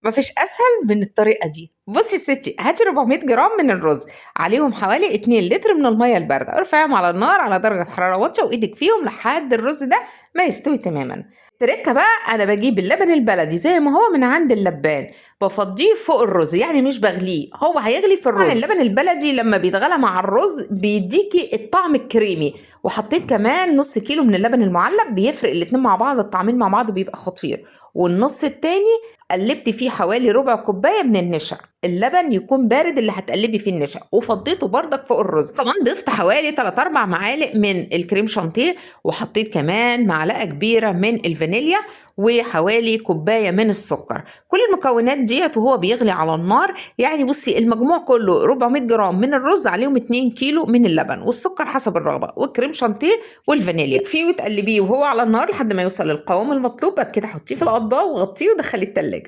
مفيش اسهل من الطريقه دي. بصي يا ستي، هاتي 400 جرام من الرز، عليهم حوالي 2 لتر من الميه البارده، ارفعيهم على النار على درجه حراره واطيه وايدك فيهم لحد الرز ده ما يستوي تماما. التركه بقى، انا بجيب اللبن البلدي زي ما هو من عند اللبان، بفضيه فوق الرز، يعني مش بغليه، هو هيغلي في الرز. طبعا اللبن البلدي لما بيتغلى مع الرز بيديكي الطعم الكريمي. وحطيت كمان نص كيلو من اللبن المعلب، بيفرق الاتنين مع بعض، الطعمين مع بعض بيبقى خطير. والنص التاني قلبت فيه حوالي ربع كوبايه من النشا، اللبن يكون بارد اللي هتقلبي فيه النشا، وفضيته بردك فوق الرز. كمان ضفت حوالي 3 4 معالق من الكريم شانتيه، وحطيت كمان معلقه كبيره من الفانيليا، وحوالي كوبايه من السكر. كل المكونات ديت وهو بيغلي على النار، يعني بصي المجموع كله 400 جرام من الرز، عليهم 2 كيلو من اللبن، والسكر حسب الرغبه، والكريم شانتيه والفانيليا. تكفيه وتقلبيه وهو على النار لحد ما يوصل للقوام المطلوب. بعد كده حطيه في الاطباق وغطيه ودخليه التلاجة.